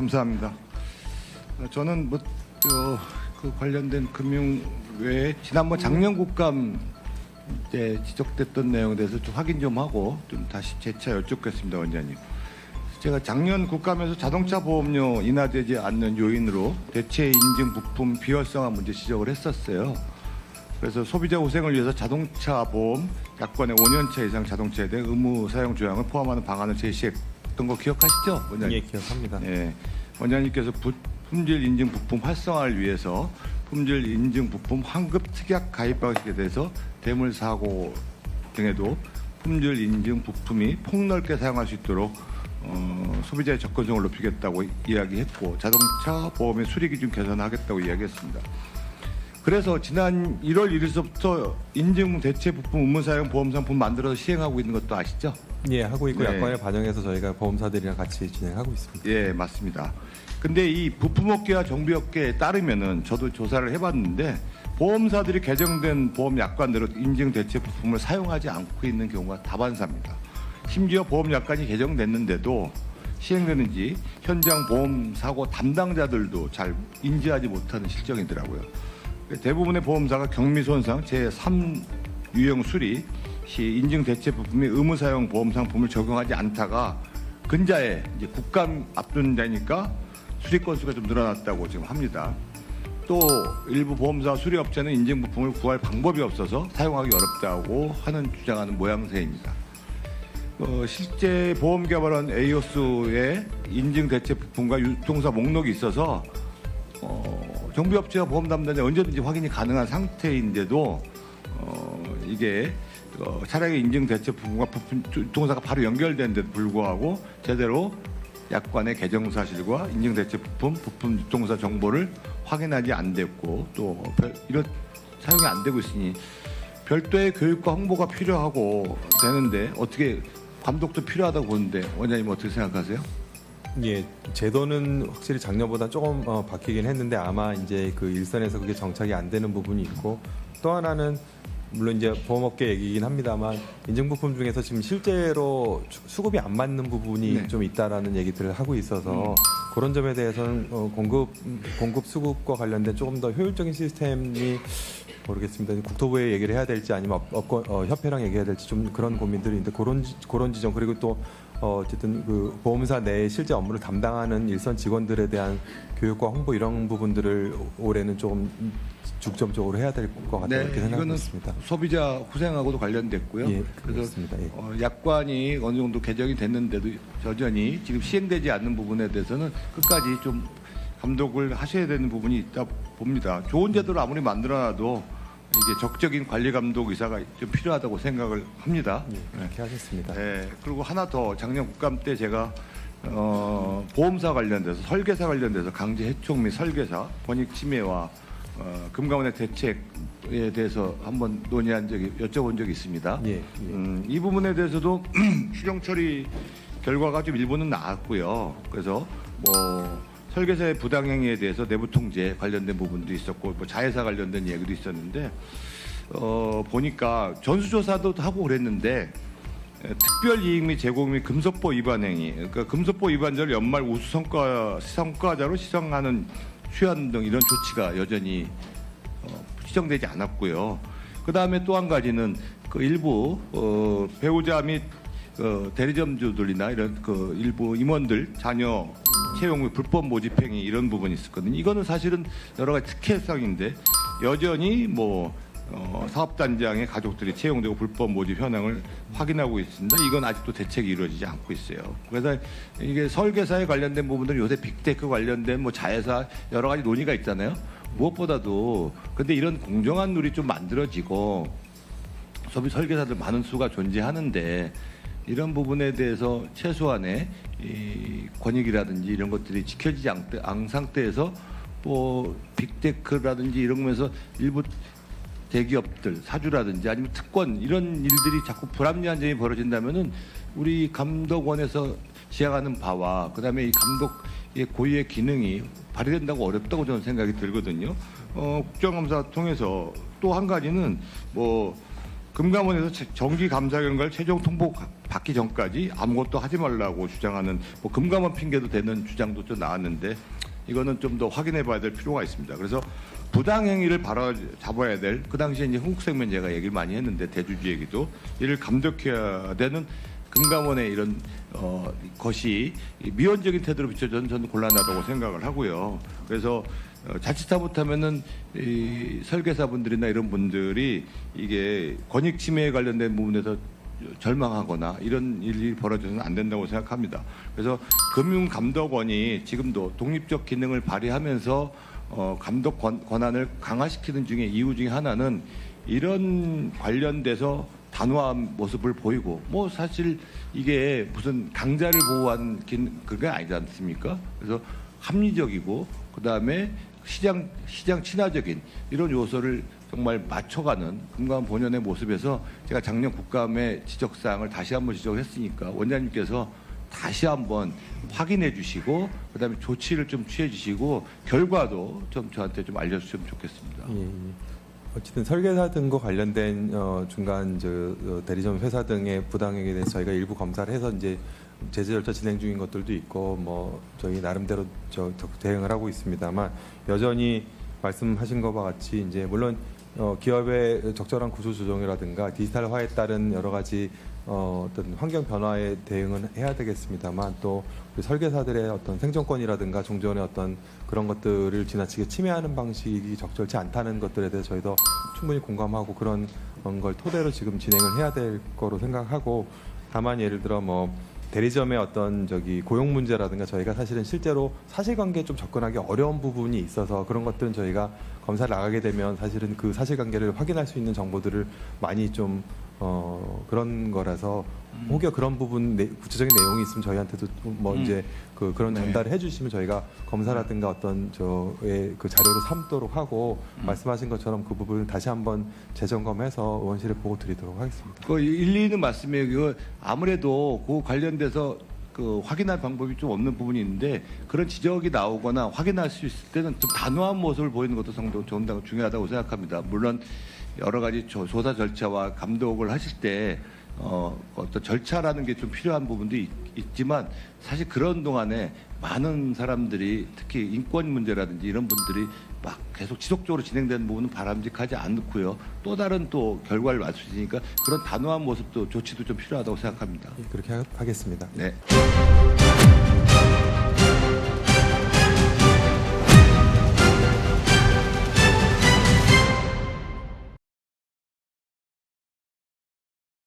감사합니다. 저는 그 관련된 금융 외에 지난번 작년 국감 때 지적됐던 내용에 대해서 좀 확인 좀 하고 좀 다시 재차 여쭙겠습니다, 원장님. 제가 작년 국감에서 자동차 보험료 인하되지 않는 요인으로 대체 인증 부품 비활성화 문제 지적을 했었어요. 그래서 소비자 후생을 위해서 자동차 보험 약관에 5년차 이상 자동차에 대한 의무 사용 조항을 포함하는 방안을 제시했던 거 기억하시죠, 원장님? 예, 기억합니다. 예, 원장님께서 품질 인증 부품 활성화를 위해서 품질 인증 부품 환급 특약 가입 방식에 대해서 대물 사고 등에도 품질 인증 부품이 폭넓게 사용할 수 있도록 소비자의 접근성을 높이겠다고 이야기했고 자동차 보험의 수리 기준 개선하겠다고 이야기했습니다. 그래서 지난 1월 1일서부터 인증 대체 부품 의무 사용 보험 상품 만들어서 시행하고 있는 것도 아시죠? 예, 하고 있고 네. 약관을 반영해서 저희가 보험사들이랑 같이 진행하고 있습니다. 예, 맞습니다. 근데 이 부품업계와 정비업계에 따르면은 저도 조사를 해봤는데 보험사들이 개정된 보험 약관대로 인증 대체 부품을 사용하지 않고 있는 경우가 다반사입니다. 심지어 보험 약관이 개정됐는데도 시행되는지 현장 보험 사고 담당자들도 잘 인지하지 못하는 실정이더라고요. 대부분의 보험사가 경미 손상 제3 유형 수리 시 인증 대체 부품이 의무 사용 보험 상품을 적용하지 않다가 근자에 이제 국감 앞둔 데니까 수리 건수가 좀 늘어났다고 지금 합니다. 또 일부 보험사 수리업체는 인증 부품을 구할 방법이 없어서 사용하기 어렵다고 주장하는 모양새입니다. 실제 보험개발원 에이오스의 인증 대체 부품과 유통사 목록이 있어서 정비업체와 보험 담당자 언제든지 확인이 가능한 상태인데도 이게 차량의 인증 대체 부품과 부품 유통사가 바로 연결되는데도 불구하고 제대로 약관의 개정 사실과 인증 대체 부품 유통사 정보를 확인하지 안 됐고 또 이런 사용이 안 되고 있으니 별도의 교육과 홍보가 필요하고 되는데 어떻게 감독도 필요하다고 보는데 원장님 어떻게 생각하세요? 예, 제도는 확실히 작년보다 조금 바뀌긴 했는데 아마 이제 그 일선에서 그게 정착이 안 되는 부분이 있고 또 하나는 물론 이제 보험업계 얘기이긴 합니다만 인증 부품 중에서 지금 실제로 수급이 안 맞는 부분이 네. 좀 있다라는 얘기들을 하고 있어서 그런 점에 대해서는 공급 수급과 관련된 조금 더 효율적인 시스템이 모르겠습니다. 국토부에 얘기를 해야 될지 아니면 협회랑 얘기해야 될지 좀 그런 고민들이 있는데 그런 지점 그리고 또 어쨌든 그 보험사 내에 실제 업무를 담당하는 일선 직원들에 대한 교육과 홍보 이런 부분들을 올해는 조금 중점적으로 해야 될 것 같다고 이렇게 생각하고 이거는 있습니다. 소비자 후생하고도 관련됐고요. 예, 그래서 그렇습니다. 예. 약관이 어느 정도 개정이 됐는데도 여전히 지금 시행되지 않는 부분에 대해서는 끝까지 좀 감독을 하셔야 되는 부분이 있다 봅니다. 좋은 제도를 아무리 만들어놔도 이게 적극적인 관리 감독 의사가 좀 필요하다고 생각을 합니다. 예, 그렇게 하겠습니다. 네, 그리고 하나 더 작년 국감 때 제가 보험사 관련돼서 설계사 관련돼서 강제 해촉 및 설계사 권익 침해와 금감원의 대책에 대해서 한번 논의한 적이 여쭤본 적이 있습니다. 예, 예. 이 부분에 대해서도 실형 처리 결과가 좀 일부는 나왔고요. 그래서 뭐 설계사의 부당행위에 대해서 내부 통제 관련된 부분도 있었고 뭐 자회사 관련된 얘기도 있었는데 보니까 전수조사도 하고 그랬는데 특별 이익 및 제공 및 금속보 위반 행위, 그러니까 금속보 위반자를 연말 우수 성과자로 시정하는 취한 등 이런 조치가 여전히 시정되지 않았고요. 그 다음에 또 한 가지는 그 일부 배우자 및 대리점주들이나 이런 그 일부 임원들 자녀 채용 및 불법 모집행위 이런 부분이 있었거든요. 이거는 사실은 여러 가지 특혜성인데 여전히 뭐 사업단장의 가족들이 채용되고 불법 모집 현황을 확인하고 있습니다. 이건 아직도 대책이 이루어지지 않고 있어요. 그래서 이게 설계사에 관련된 부분들은 요새 빅테크 관련된 뭐 자회사 여러 가지 논의가 있잖아요. 무엇보다도 근데 이런 공정한 룰이 좀 만들어지고 소비 설계사들 많은 수가 존재하는데 이런 부분에 대해서 최소한의 이 권익이라든지 이런 것들이 지켜지지 않은 상태에서 뭐 빅테크라든지 이런 거면서 일부 대기업들 사주라든지 아니면 특권 이런 일들이 자꾸 불합리한 점이 벌어진다면은 우리 감독원에서 시행하는 바와 그다음에 이 감독의 고유의 기능이 발휘된다고 어렵다고 저는 생각이 들거든요. 국정감사 통해서 또 한 가지는 뭐 금감원에서 정기 감사 결과를 최종 통보 받기 전까지 아무것도 하지 말라고 주장하는 뭐 금감원 핑계도 되는 주장도 좀 나왔는데 이거는 좀 더 확인해 봐야 될 필요가 있습니다. 그래서 부당행위를 바로 잡아야 될 그 당시에 이제 흥국생명 제가 얘기를 많이 했는데 대주주 얘기도 이를 감독해야 되는 금감원의 이런 것이 미온적인 태도로 비춰져는 저는 곤란하다고 생각을 하고요. 그래서 자칫 못하면은 이 설계사분들이나 이런 분들이 이게 권익 침해에 관련된 부분에서 절망하거나 이런 일이 벌어져서는 안 된다고 생각합니다. 그래서 금융감독원이 지금도 독립적 기능을 발휘하면서 감독 권한을 강화시키는 이유 중에 하나는 이런 관련돼서 단호한 모습을 보이고 뭐 사실 이게 무슨 강자를 보호한 그게 아니지 않습니까? 그래서 합리적이고 그다음에 시장 친화적인 이런 요소를 정말 맞춰가는 금감원 본연의 모습에서 제가 작년 국감의 지적사항을 다시 한번 지적했으니까 원장님께서 다시 한번 확인해 주시고 그다음에 조치를 좀 취해 주시고 결과도 좀 저한테 좀 알려주시면 좋겠습니다. 예. 어쨌든 설계사 등과 관련된 중간 대리점 회사 등의 부당행위에 대해서 저희가 일부 검사를 해서 이제 제재 절차 진행 중인 것들도 있고 뭐 저희 나름대로 대응을 하고 있습니다만 여전히 말씀하신 것과 같이 이제 물론 기업의 적절한 구조 조정이라든가 디지털화에 따른 여러 가지 어떤 환경 변화에 대응은 해야 되겠습니다만 또 우리 설계사들의 어떤 생존권이라든가 종전의 어떤 그런 것들을 지나치게 침해하는 방식이 적절치 않다는 것들에 대해서 저희도 충분히 공감하고 그런 걸 토대로 지금 진행을 해야 될 거로 생각하고 다만 예를 들어 뭐 대리점의 어떤 고용 문제라든가 저희가 사실은 실제로 사실관계에 좀 접근하기 어려운 부분이 있어서 그런 것들은 저희가 검사를 나가게 되면 사실은 그 사실관계를 확인할 수 있는 정보들을 많이 좀 그런 거라서 혹여 그런 부분 구체적인 내용이 있으면 저희한테도 뭐 이제 그런 전달을 해주시면 저희가 검사라든가 어떤 그 자료를 삼도록 하고 말씀하신 것처럼 그 부분을 다시 한번 재점검해서 의원실에 보고 드리도록 하겠습니다. 그 일리 있는 말씀이에요. 아무래도 그 관련돼서 그 확인할 방법이 좀 없는 부분이 있는데 그런 지적이 나오거나 확인할 수 있을 때는 좀 단호한 모습을 보이는 것도 상당히 중요하다고 생각합니다. 물론 여러 가지 조사 절차와 감독을 하실 때 어떤 절차라는 게 좀 필요한 부분도 있지만 사실 그런 동안에 많은 사람들이 특히 인권 문제라든지 이런 분들이 막 계속 지속적으로 진행되는 부분은 바람직하지 않고요. 또 다른 또 결과를 맞추시니까 그런 단호한 모습도 조치도 좀 필요하다고 생각합니다. 그렇게 하겠습니다. 네.